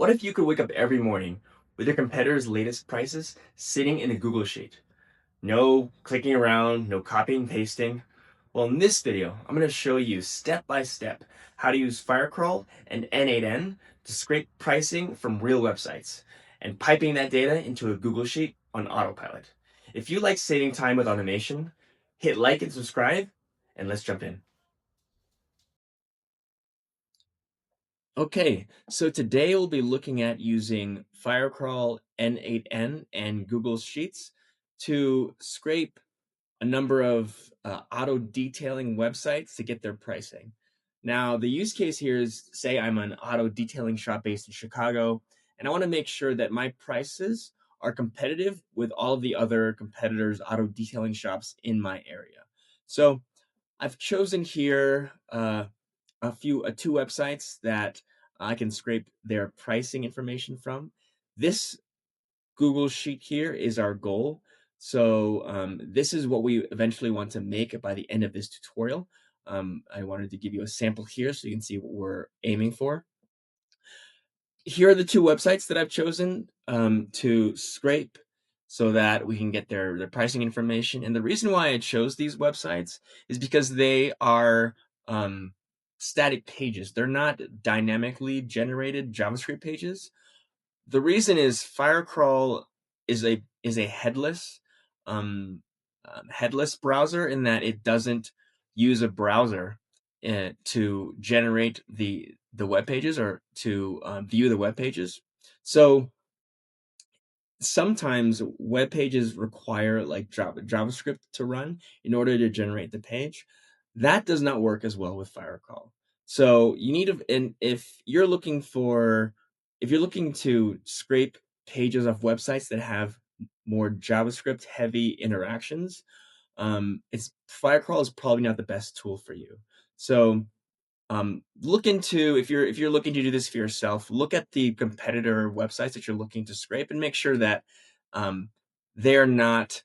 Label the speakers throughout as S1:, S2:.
S1: What if you could wake up every morning with your competitor's latest prices sitting in a Google Sheet? No clicking around, no copying and pasting. Well, in this video, I'm going to show you step by step how to use Firecrawl and N8N to scrape pricing from real websites and piping that data into a Google Sheet on autopilot. If you like saving time with automation, hit like and subscribe, and let's jump in. Okay, so today we'll be looking at using Firecrawl N8N and Google Sheets to scrape a number of auto detailing websites to get their pricing. Now, the use case here is, say I'm an auto detailing shop based in Chicago, and I want to make sure that my prices are competitive with all of the other competitors' auto detailing shops in my area. So I've chosen here two websites that I can scrape their pricing information from. This Google Sheet here is our goal. So this is what we eventually want to make by the end of this tutorial. I wanted to give you a sample here so you can see what we're aiming for. Here are the two websites that I've chosen to scrape so that we can get their pricing information. And the reason why I chose these websites is because they are static pages. They're not dynamically generated JavaScript pages. The reason is Firecrawl is a headless browser in that it doesn't use a browser to generate the web pages or to view the web pages. So sometimes web pages require like JavaScript to run in order to generate the page. That does not work as well with Firecrawl. So you need to, and if you're looking to scrape pages of websites that have more JavaScript heavy interactions, it's Firecrawl is probably not the best tool for you. So look into, if you're looking to do this for yourself, look at the competitor websites that you're looking to scrape and make sure that they're not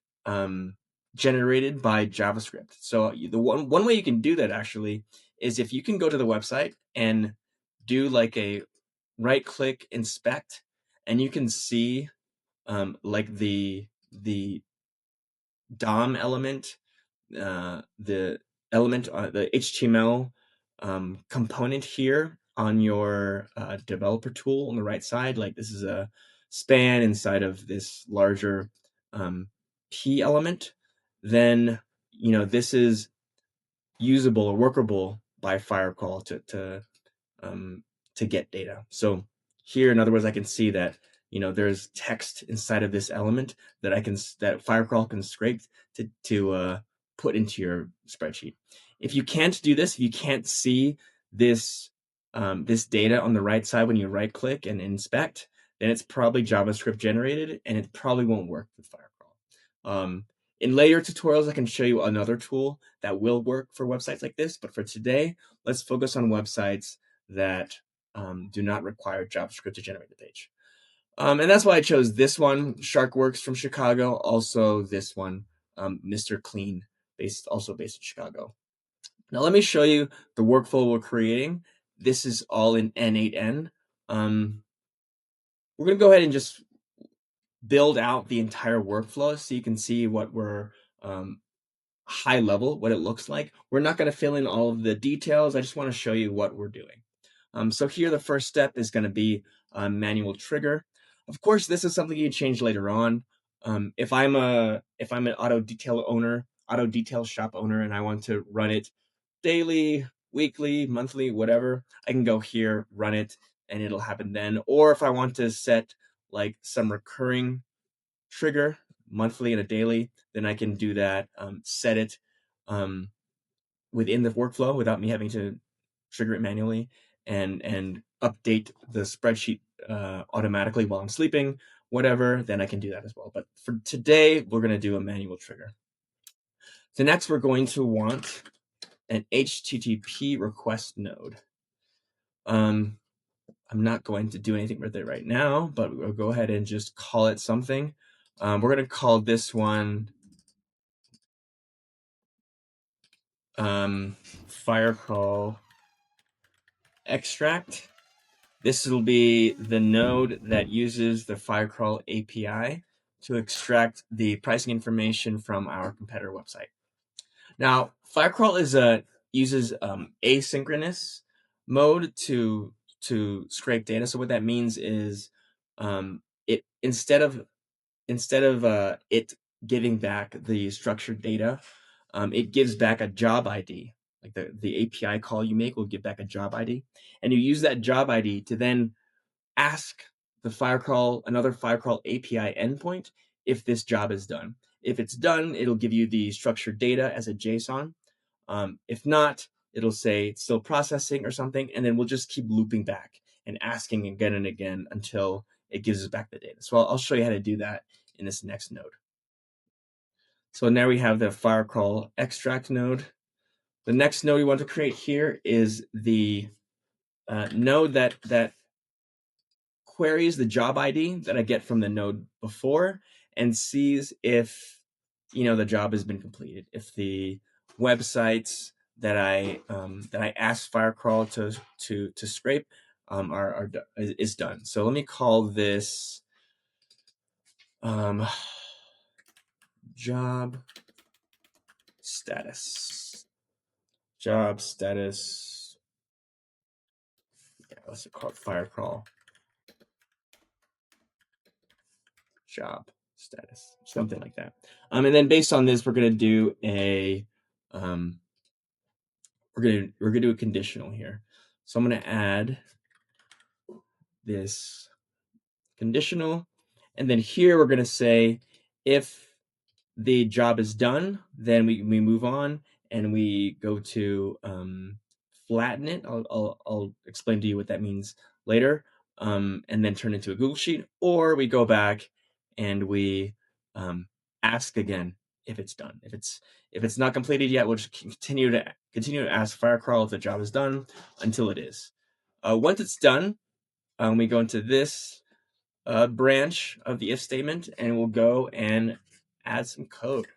S1: generated by JavaScript. So the one way you can do that actually is if you can go to the website and do like a right click inspect, and you can see like the DOM element, the element, the HTML component here on your developer tool on the right side. Like this is a span inside of this larger P element. Then this is usable or workable by Firecrawl to get data. So here, in other words, I can see that there's text inside of this element that that Firecrawl can scrape to put into your spreadsheet. If you can't do this, if you can't see this this data on the right side when you right click and inspect, then it's probably JavaScript generated and it probably won't work with Firecrawl. In later tutorials, I can show you another tool that will work for websites like this, but for today, let's focus on websites that do not require JavaScript to generate the page. And that's why I chose this one, SharkWorks from Chicago. Also this one, Mr. Clean, also based in Chicago. Now let me show you the workflow we're creating. This is all in N8N. We're going to go ahead and just build out the entire workflow so you can see what we're high level, what it looks like. We're not going to fill in all of the details. I just want to show you what we're doing. So here, the first step is going to be a manual trigger. Of course, this is something you can change later on. If I'm an auto detail shop owner, and I want to run it daily, weekly, monthly, whatever, I can go here, run it, and it'll happen then. Or if I want to set like some recurring trigger, monthly and a daily, then I can do that, set it within the workflow without me having to trigger it manually and update the spreadsheet automatically while I'm sleeping, whatever, then I can do that as well. But for today, we're going to do a manual trigger. So next, we're going to want an HTTP request node. I'm not going to do anything with it right now, but we'll go ahead and just call it something. We're going to call this one Firecrawl Extract. This will be the node that uses the Firecrawl API to extract the pricing information from our competitor website. Now, Firecrawl uses asynchronous mode to scrape data. So what that means is it instead of it giving back the structured data, it gives back a job ID. Like the API call you make will give back a job ID, and you use that job ID to then ask another Firecrawl API endpoint if this job is done. If it's done, it'll give you the structured data as a JSON. If not, it'll say it's still processing or something, and then we'll just keep looping back and asking again and again until it gives us back the data. So I'll show you how to do that in this next node. So now we have the Firecrawl Extract node. The next node we want to create here is the node that queries the job ID that I get from the node before and sees if the job has been completed. If the websites that I asked Firecrawl to scrape is done. So let me call this job status. Job status. Yeah, let's call it Firecrawl job status, something like that. And then based on this, we're gonna do a we're gonna do a conditional here. So I'm gonna add this conditional, and then here we're gonna say if the job is done, then we move on and we go to flatten it. I'll explain to you what that means later, and then turn it into a Google Sheet, or we go back and we ask again if it's done. If it's not completed yet, we'll just continue to ask Firecrawl if the job is done until it is. Once it's done, we go into this branch of the if statement, and we'll go and add some code.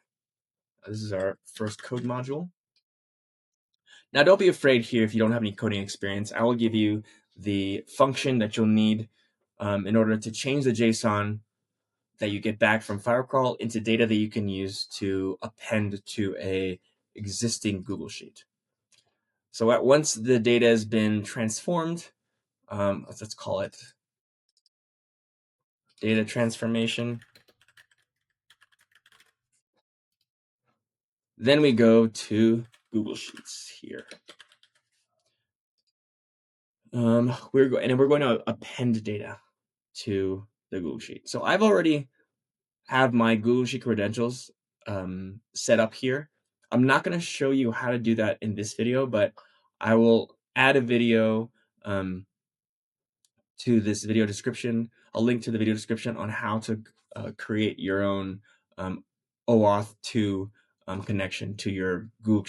S1: This is our first code module. Now, don't be afraid here if you don't have any coding experience. I will give you the function that you'll need in order to change the JSON that you get back from Firecrawl into data that you can use to append to a existing Google Sheet. So once the data has been transformed, let's call it data transformation. Then we go to Google Sheets here. We're going to append data to the Google Sheet. So I've already have my Google Sheet credentials set up here. I'm not going to show you how to do that in this video, but I will add a video to this video description, a link to the video description on how to create your own OAuth 2 connection to your Google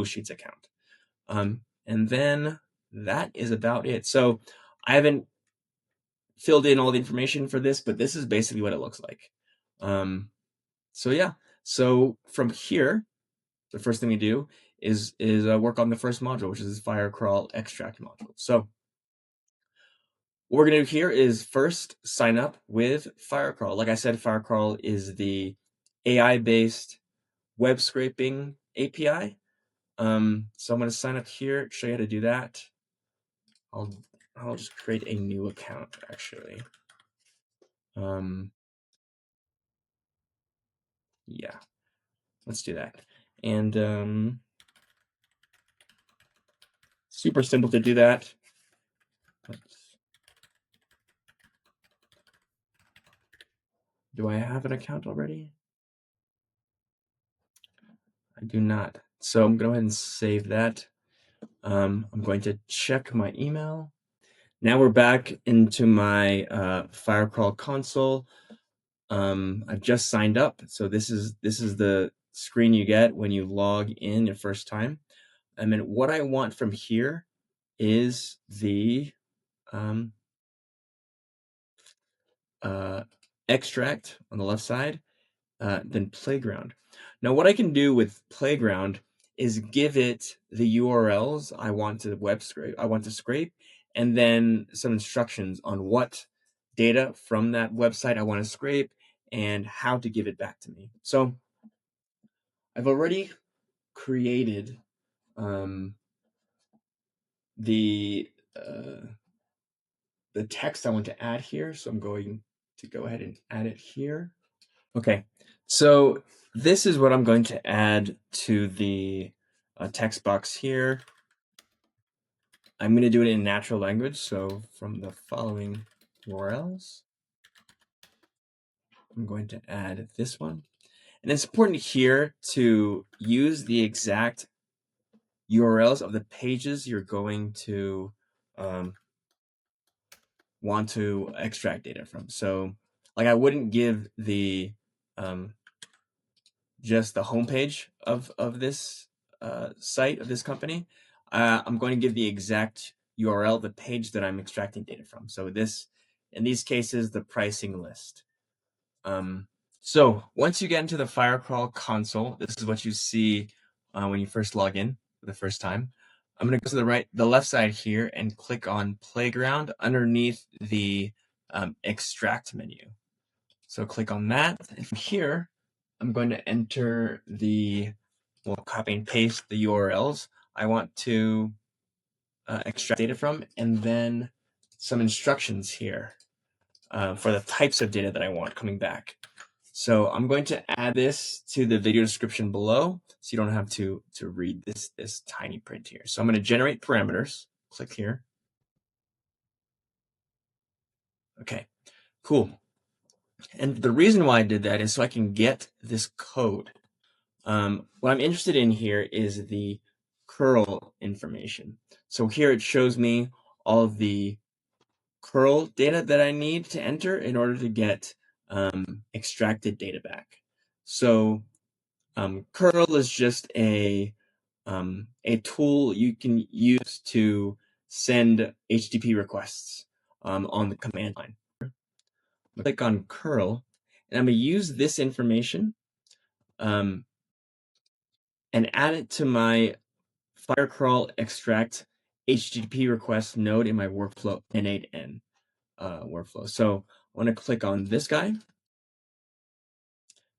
S1: Sheets account. And then that is about it. So I haven't filled in all the information for this, but this is basically what it looks like. So yeah, so from here, the first thing we do is work on the first module, which is this Firecrawl Extract module. So what we're going to do here is first sign up with Firecrawl. Like I said, Firecrawl is the AI-based web scraping API. So I'm going to sign up here, show you how to do that. I'll just create a new account actually. Yeah, let's do that. And super simple to do that. Do I have an account already? I do not. So I'm going to go ahead and save that. I'm going to check my email. Now we're back into my Firecrawl console. I've just signed up. So this is the screen you get when you log in your first time. And then what I want from here is the extract on the left side, then Playground. Now what I can do with Playground is give it the URLs I want to scrape, and then some instructions on what data from that website I want to scrape and how to give it back to me. So I've already created the text I want to add here. So I'm going to go ahead and add it here. Okay, so this is what I'm going to add to the text box here. I'm going to do it in natural language. So from the following URLs, I'm going to add this one. And it's important here to use the exact URLs of the pages you're going to want to extract data from. So like I wouldn't give the just the homepage of this site of this company. I'm going to give the exact URL, the page that I'm extracting data from. So this, in these cases, the pricing list. So once you get into the Firecrawl console, this is what you see when you first log in for the first time. I'm going to go to the left side here and click on Playground underneath the Extract menu. So click on that, and from here, I'm going to enter we'll copy and paste the URLs I want to extract data from, and then some instructions here for the types of data that I want coming back. So I'm going to add this to the video description below, so you don't have to read this tiny print here. So I'm going to generate parameters. Click here. Okay, cool. And the reason why I did that is so I can get this code. What I'm interested in here is the curl information. So here it shows me all of the curl data that I need to enter in order to get extracted data back. So curl is just a tool you can use to send HTTP requests on the command line. Click on curl, and I'm going to use this information and add it to my Firecrawl Extract HTTP request node in my workflow N8N workflow. So I want to click on this guy,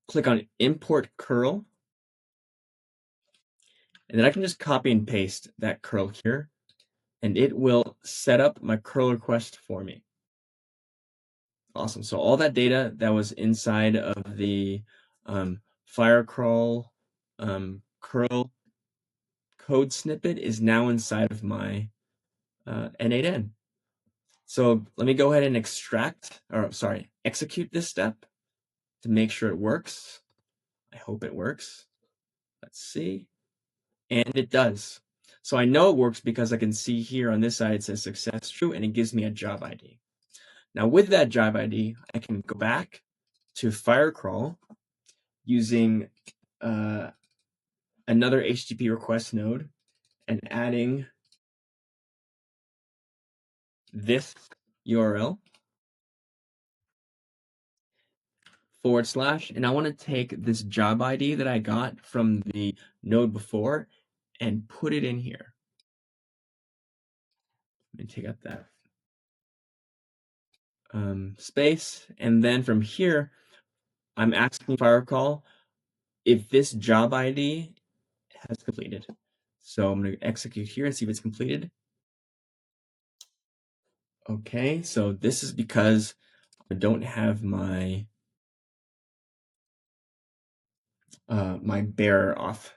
S1: click on import curl, and then I can just copy and paste that curl here, and it will set up my curl request for me. Awesome. So all that data that was inside of the Firecrawl curl code snippet is now inside of my N8N. So let me go ahead and execute this step to make sure it works. I hope it works. Let's see. And it does. So I know it works because I can see here on this side it says success true, and it gives me a job ID. Now with that job ID, I can go back to Firecrawl using another HTTP request node and adding this URL / and I want to take this job ID that I got from the node before and put it in here. Let me take out that space, and then from here, I'm asking Firecrawl if this job ID has completed. So I'm going to execute here and see if it's completed. Okay, so this is because I don't have my my bearer auth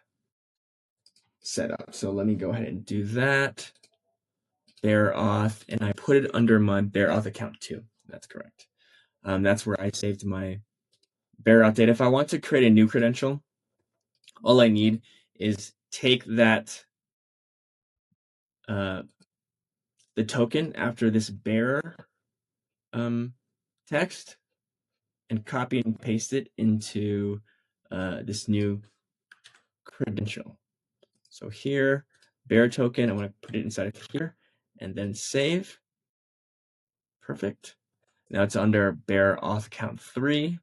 S1: set up. So let me go ahead and do that. Bearer auth, and I put it under my bearer auth account too. That's correct. That's where I saved my bearer auth data. If I want to create a new credential, all I need is take that the token after this bearer text and copy and paste it into this new credential. So here, bearer token, I want to put it inside of here and then save. Perfect. Now it's under bearer auth count 3.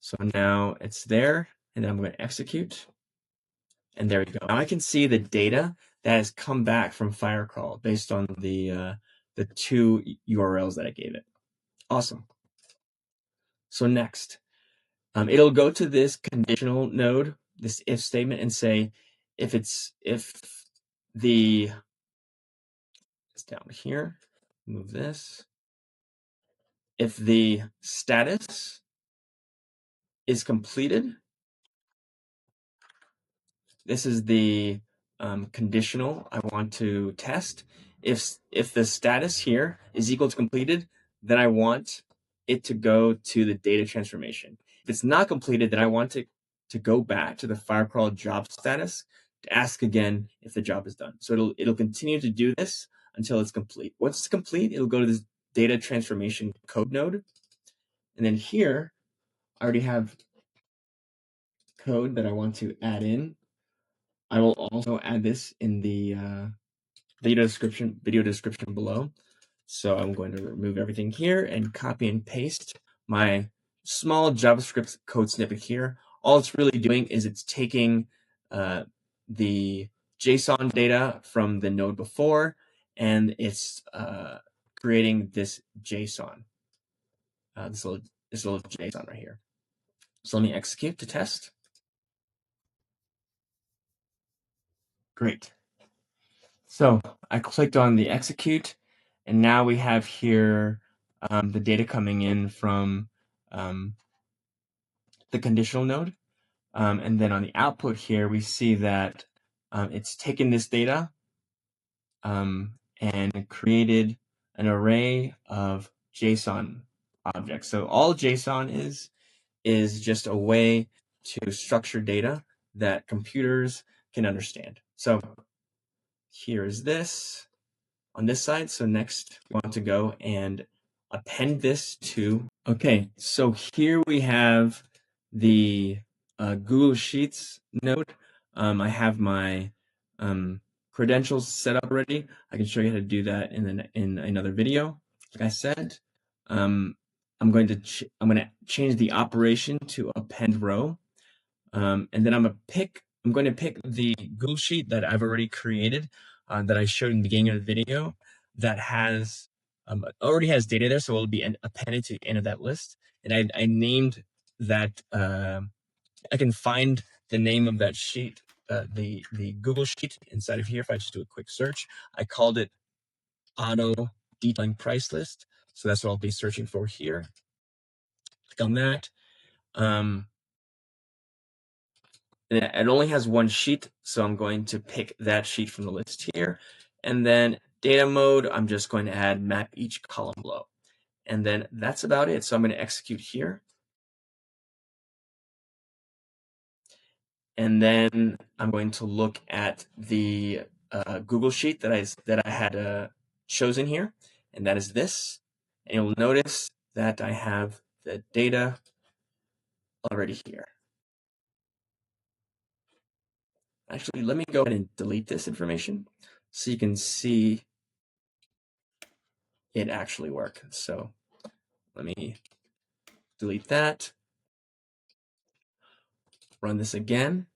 S1: So now it's there, and then I'm going to execute. And there we go. Now I can see the data that has come back from Firecrawl based on the 2 URLs that I gave it. Awesome. So next, it'll go to this conditional node, this if statement, and say if the it's down here, move this. If the status is completed, this is the conditional I want to test. If the status here is equal to completed, then I want it to go to the data transformation. If it's not completed, then I want it to go back to the Firecrawl job status to ask again if the job is done. So it'll continue to do this until it's complete. Once it's complete, it'll go to this data transformation code node. And then here, I already have code that I want to add in. I will also add this in the video description below. So I'm going to remove everything here and copy and paste my small JavaScript code snippet here. All it's really doing is it's taking the JSON data from the node before, and it's creating this JSON, this little JSON right here. So let me execute to test. Great. So I clicked on the execute, and now we have here the data coming in from the conditional node. And then on the output here, we see that it's taken this data and created an array of JSON objects. So all JSON is just a way to structure data that computers can understand. So here is this on this side. So next we want to go and append this to, okay, so here we have the Google Sheets node. I have my credentials set up already. I can show you how to do that in another video. Like I said, I'm going to change the operation to append row, and then I'm going to pick the Google Sheet that I've already created, that I showed in the beginning of the video, that has already has data there, so it'll be appended to the end of that list. And I named that. I can find the name of that sheet, the Google Sheet inside of here. If I just do a quick search, I called it auto detailing price list. So that's what I'll be searching for here. Click on that. And it only has one sheet, so I'm going to pick that sheet from the list here. And then data mode, I'm just going to add map each column below. And then that's about it. So I'm going to execute here. And then I'm going to look at the Google Sheet that I had chosen here, and that is this. And you'll notice that I have the data already here. Actually, let me go ahead and delete this information so you can see it actually work. So let me delete that, run this again.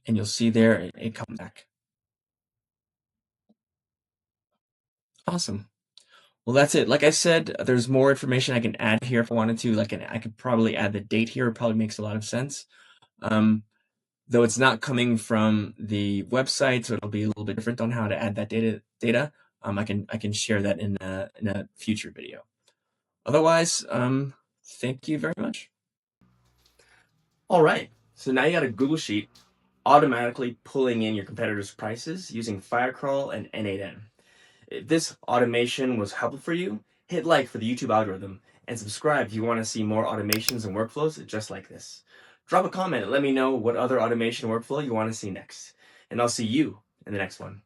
S1: And you'll see there it comes back. Awesome. Well, that's it. Like I said, there's more information I can add here if I wanted to. Like, I could probably add the date here. It probably makes a lot of sense. Though it's not coming from the website, so it'll be a little bit different on how to add that data. I can share that in a future video. Otherwise, thank you very much. All right. So now you got a Google Sheet automatically pulling in your competitors' prices using Firecrawl and N8N. If this automation was helpful for you, hit like for the YouTube algorithm and subscribe if you want to see more automations and workflows just like this. Drop a comment and let me know what other automation workflow you want to see next. And I'll see you in the next one.